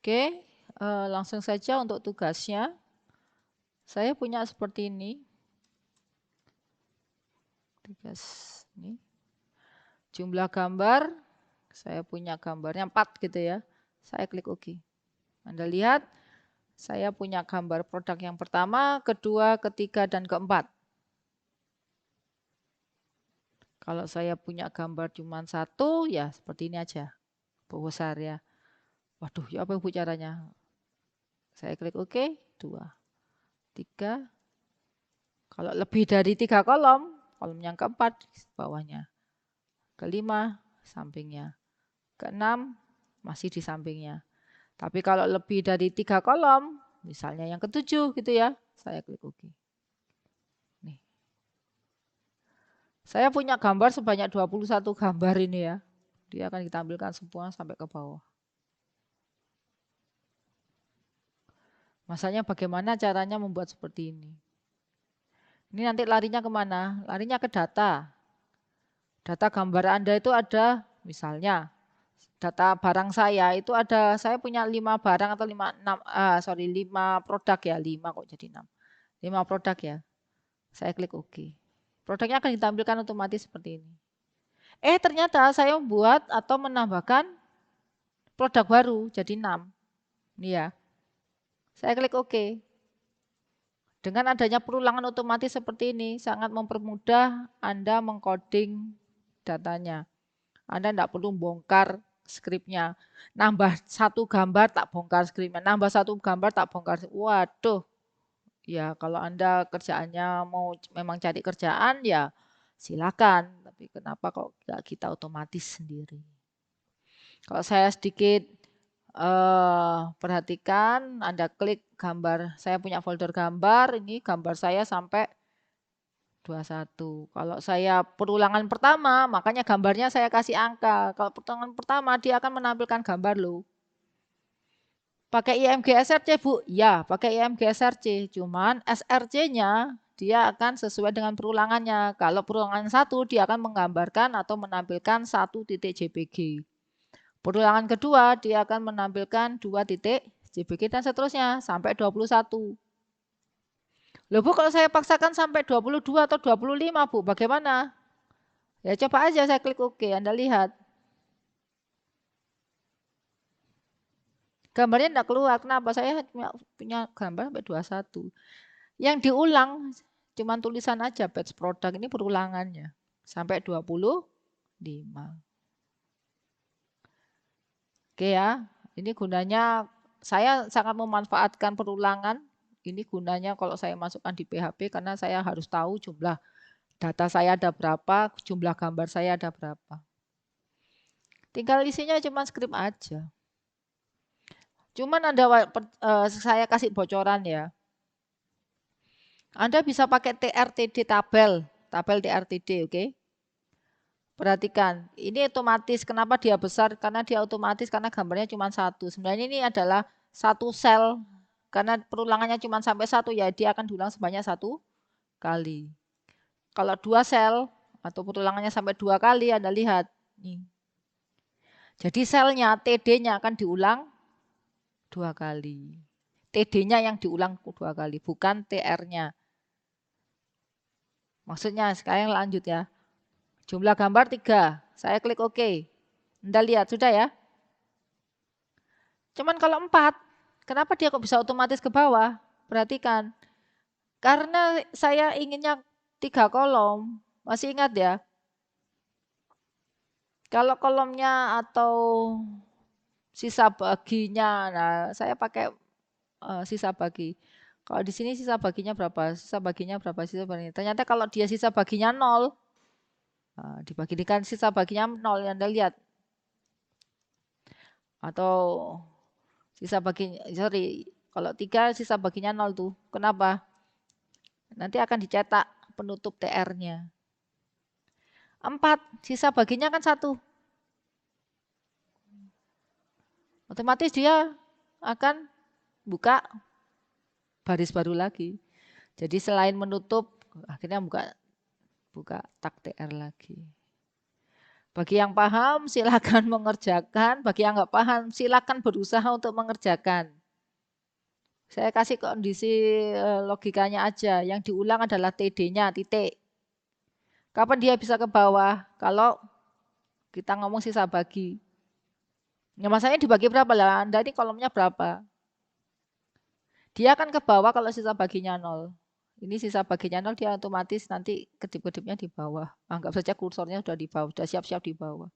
Oke, langsung saja untuk tugasnya. Saya punya seperti ini. Tugas ini. Jumlah gambar, saya punya gambarnya 4 gitu ya. Saya klik OK. Anda lihat, saya punya gambar produk yang pertama, kedua, ketiga, dan keempat. Kalau saya punya gambar cuma satu, ya seperti ini aja. Besar ya. Waduh, ya apa Bu caranya? Saya klik OK, 2, 3. Kalau lebih dari 3 kolom, kolom yang keempat bawahnya. Kelima, sampingnya. Keenam, masih di sampingnya. Tapi kalau lebih dari 3 kolom, misalnya yang ketujuh gitu ya, saya klik OK. Nih. Saya punya gambar sebanyak 21 gambar ini ya. Dia akan ditampilkan semua sampai ke bawah. Masanya bagaimana caranya membuat seperti ini? Ini nanti larinya kemana? Larinya ke data. Data gambar Anda itu ada, misalnya, data barang saya itu ada, saya punya 5 barang atau 5 produk ya, 5 kok jadi 6. 5 produk ya. Saya klik OK. Produknya akan ditampilkan otomatis seperti ini. Ternyata saya membuat atau menambahkan produk baru jadi 6. Ini ya. Saya klik OK. Dengan adanya perulangan otomatis seperti ini, sangat mempermudah Anda mengcoding datanya. Anda tidak perlu bongkar skripnya. Nambah satu gambar tak bongkar skripnya. Nambah satu gambar tak bongkar. Waduh. Ya kalau Anda kerjaannya mau memang cari kerjaan ya silakan. Tapi kenapa kok nggak kita otomatis sendiri? Kalau saya sedikit perhatikan, Anda klik gambar. Saya punya folder gambar. Ini gambar saya sampai 21. Kalau saya perulangan pertama, makanya gambarnya saya kasih angka. Kalau perulangan pertama, dia akan menampilkan gambar loh. Pakai IMG SRC, Bu? Ya, pakai IMG SRC. Cuman SRC-nya dia akan sesuai dengan perulangannya. Kalau perulangan 1, dia akan menggambarkan atau menampilkan 1 titik JPG. Perulangan kedua, dia akan menampilkan 2 titik JPG dan seterusnya sampai 21. Loh Bu, kalau saya paksakan sampai 22 atau 25, Bu, bagaimana? Ya coba aja saya klik OK, Anda lihat. Gambarnya tidak keluar, kenapa? Saya punya gambar sampai 21. Yang diulang cuma tulisan aja batch produk, ini perulangannya. Sampai 25. Oke ya, ini gunanya saya sangat memanfaatkan perulangan. Ini gunanya kalau saya masukkan di PHP karena saya harus tahu jumlah data saya ada berapa, jumlah gambar saya ada berapa. Tinggal isinya cuma skrip aja. Cuman saya kasih bocoran ya. Anda bisa pakai TRTD tabel TRTD, oke? Perhatikan, ini otomatis. Kenapa dia besar? Karena dia otomatis, karena gambarnya cuma satu. Sebenarnya ini adalah satu sel, karena perulangannya cuma sampai 1, ya dia akan diulang sebanyak 1 kali. Kalau 2 sel, atau perulangannya sampai 2 kali, Anda lihat. Nih. Jadi selnya, TD-nya akan diulang 2 kali. TD-nya yang diulang 2 kali, bukan TR-nya. Maksudnya, sekarang lanjut ya. Jumlah gambar 3. Saya klik OK. Anda lihat, sudah ya? Cuman kalau 4, kenapa dia kok bisa otomatis ke bawah? Perhatikan. Karena saya inginnya 3 kolom. Masih ingat ya? Kalau kolomnya atau sisa baginya, nah saya pakai sisa bagi. Kalau di sini sisa baginya berapa? Sisa baginya berapa? Sisa baginya. Ternyata kalau dia sisa baginya 0, dibagikan sisa baginya 0, Anda lihat. Atau sisa baginya, sorry, kalau 3 sisa baginya 0 tuh. Kenapa? Nanti akan dicetak penutup TR-nya. 4, sisa baginya kan 1. Otomatis dia akan buka baris baru lagi. Jadi selain menutup, akhirnya buka tag TR lagi. Bagi yang paham silakan mengerjakan, bagi yang nggak paham silakan berusaha untuk mengerjakan. Saya kasih kondisi logikanya aja, yang diulang adalah TD-nya, titik. Kapan dia bisa ke bawah? Kalau kita ngomong sisa bagi. Ya masanya dibagi berapa lah? Anda ini kolomnya berapa? Dia akan ke bawah kalau sisa baginya 0. Ini sisa baginya 0, dia otomatis nanti kedip-kedipnya di bawah. Anggap saja kursornya sudah di bawah, sudah siap-siap di bawah.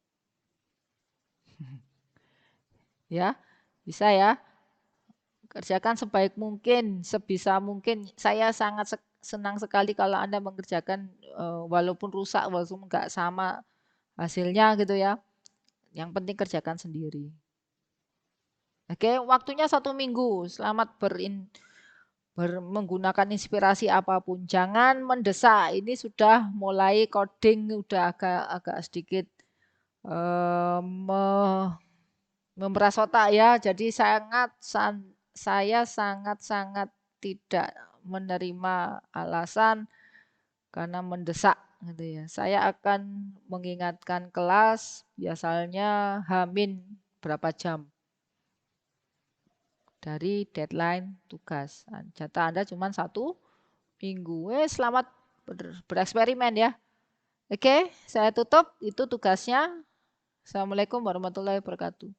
Ya, bisa ya. Kerjakan sebaik mungkin, sebisa mungkin. Saya sangat senang sekali kalau Anda mengerjakan walaupun rusak, walaupun nggak sama hasilnya gitu ya. Yang penting kerjakan sendiri. Oke, waktunya 1 minggu. Selamat menggunakan inspirasi apapun. Jangan mendesak. Ini sudah mulai coding, udah agak sedikit memeras otak ya. Jadi saya sangat-sangat tidak menerima alasan karena mendesak gitu ya. Saya akan mengingatkan kelas biasanya hamin berapa jam dari deadline tugas. Jatah Anda cuma 1 minggu. Selamat bereksperimen ya. Oke, saya tutup. Itu tugasnya. Assalamualaikum warahmatullahi wabarakatuh.